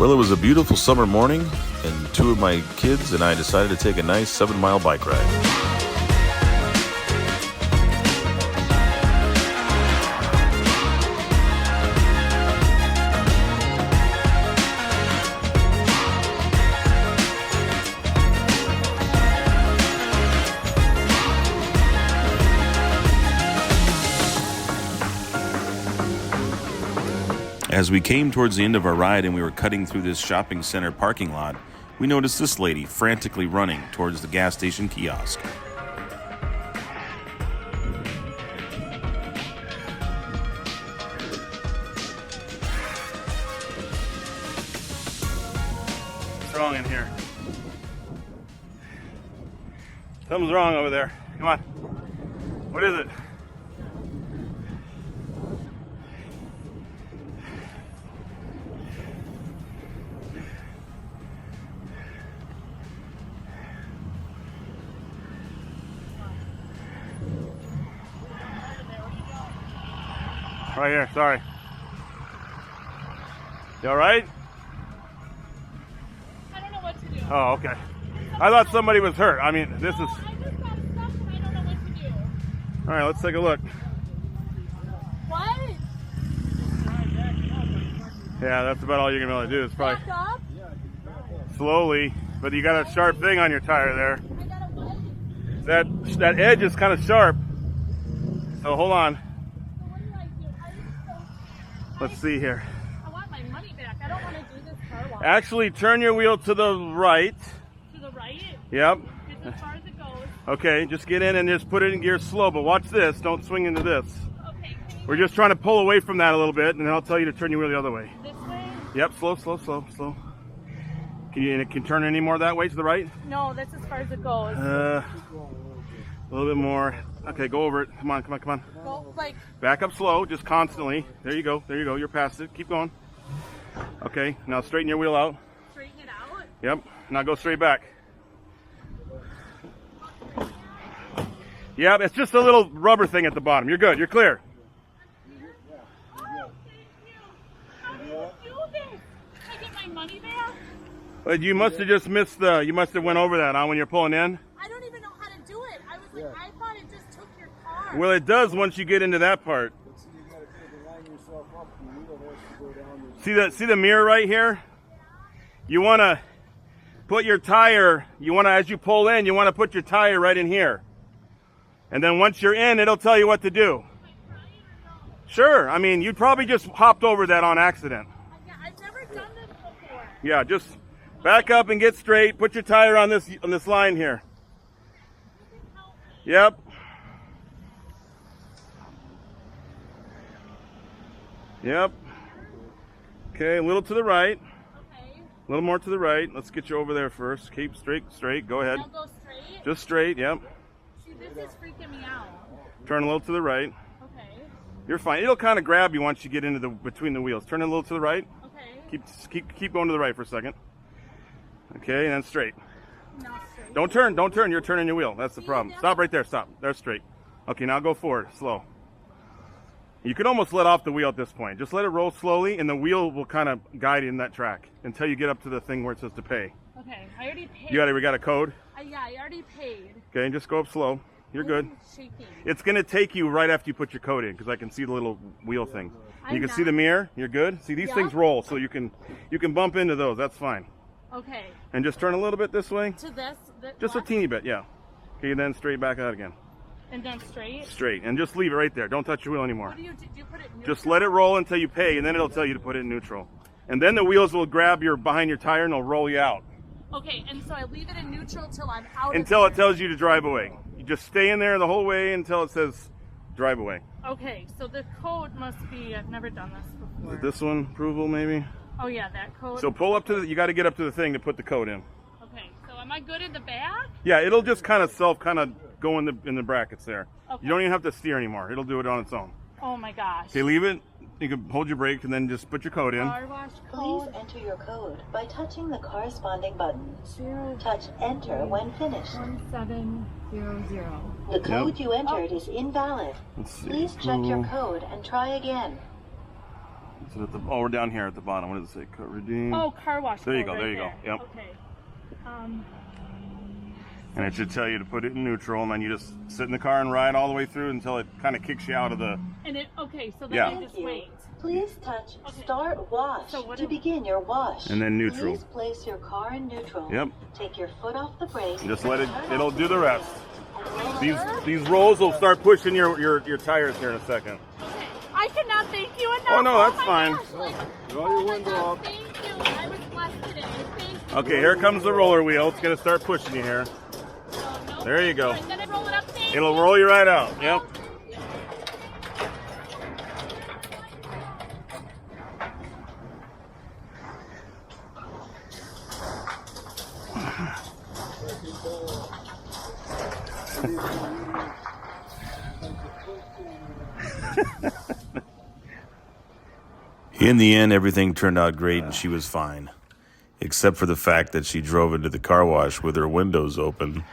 Well, it was a beautiful summer morning, and two of my kids and I decided to take a nice 7-mile bike ride. As we came towards the end of our ride and we were cutting through this shopping center parking lot, we noticed this lady frantically running towards the gas station kiosk. What's wrong in here? Something's wrong over there. Come on. What is it? Right here, sorry. You alright? I don't know what to do. Oh, okay. I thought somebody was hurt. I mean, this is... I just got stuck and I don't know what to do. Alright, let's take a look. What? Yeah, that's about all you're going to be able to do. It's probably Back up? slowly, but you got a sharp thing on your tire there. I got a what? That edge is kind of sharp. So hold on. So what do I do? Let's see here. I want my money back. I don't want to do this car wash. Actually, turn your wheel to the right. To the right? Yep. It's as far as it goes. Okay, just get in and just put it in gear slow, but watch this. Don't swing into this. Okay. We're just trying to pull away from that a little bit, and then I'll tell you to turn your wheel the other way. This way? Yep, slow, slow, slow, slow. Can you turn any more that way to the right? No, that's as far as it goes. A little bit more. Okay, go over it. Come on, come on, come on. Go, like, Back up slow, just constantly. There you go, there you go. You're past it. Keep going. Okay, now straighten your wheel out. straighten it out. Yep, now go straight back. Yep, it's just a little rubber thing at the bottom. You're good, you're clear. Oh, thank you. How do you do this? Can I get my money back? But you must have just missed you must have went over that, huh, when you're pulling in? I don't even know how to do it. I was like, I thought it just took your car. Well, it does once you get into that part. See the mirror right here? You want to put your tire, as you pull in, you want to put your tire right in here. And then once you're in, it'll tell you what to do. Sure, I mean, you probably just hopped over that on accident. Yeah, I've never done this before. Yeah, just back up and get straight. Put your tire on this line here. Yep. Yep. Okay, a little to the right. Okay. A little more to the right. Let's get you over there first. Keep straight. Go ahead. I'll go straight. Just straight, yep. See, this is freaking me out. Turn a little to the right. Okay. You're fine. It'll kind of grab you once you get into between the wheels. Turn it a little to the right. Okay. Keep going to the right for a second. Okay, and then straight. Now straight. Don't turn. You're turning your wheel. That's the problem. Stop right there. Stop. There's straight. Okay, now go forward, slow. You could almost let off the wheel at this point. Just let it roll slowly, and the wheel will kind of guide you in that track until you get up to the thing where it says to pay. Okay, I already paid. We got a code? Yeah, I already paid. Okay, just go up slow. You're good. It's shaking. It's going to take you right after you put your code in, because I can see the little wheel thing. You can see the mirror. You're good. See, these things roll, so you can bump into those. That's fine. Okay. And just turn a little bit this way. To this? Just a teeny bit, yeah. Okay, and then straight back out again. And then straight? Straight. And just leave it right there. Don't touch your wheel anymore. What do you do? Do you put it in neutral? Just let it roll until you pay, and then it'll tell you to put it in neutral. And then the wheels will grab behind your tire, and they'll roll you out. Okay, and so I leave it in neutral till I'm out Until of it tells you to drive away. You just stay in there the whole way until it says drive away. Okay, so the code must be, I've never done this before. Is it this one? Approval, maybe? Oh yeah, that code. So pull up to you got to get up to the thing to put the code in. Okay, so am I good in the back? Yeah, it'll just kind of go in the brackets there. Okay. You don't even have to steer anymore. It'll do it on its own. Oh my gosh. Okay, leave it. You can hold your brake and then just put your code in. Car wash Please code. enter your code by touching the corresponding button. Touch enter when finished. 1700. The code you entered is invalid. Let's see. Please check your Approval. code and try again. Is it at the, oh, we're down here at the bottom. What does it say? Redeem. Oh, car wash. There you code go, there you go. Yep. Okay. And it should tell you to put it in neutral, and then you just sit in the car and ride all the way through until it kind of kicks you out of the... And it, okay, so then Yeah. I Thank just you. wait. Please touch Okay. Start Wash So what to do- begin your wash. And then neutral. Please place your car in neutral. Yep. Take your foot off the brake. Just let it, turn it'll off do the rest. and roll These rolls will start pushing your tires here in a second. Okay. I cannot thank you enough. Oh, no, that's my fine. gosh, like, Roll oh your my window God, up. thank you. I was blessed today. Thank you. Okay, here comes the roller wheel. It's going to start pushing you here. Oh, no. There you go. All right, then I roll it up. Thank It'll you. roll you right out. Yep. In the end, everything turned out great and she was fine, except for the fact that she drove into the car wash with her windows open.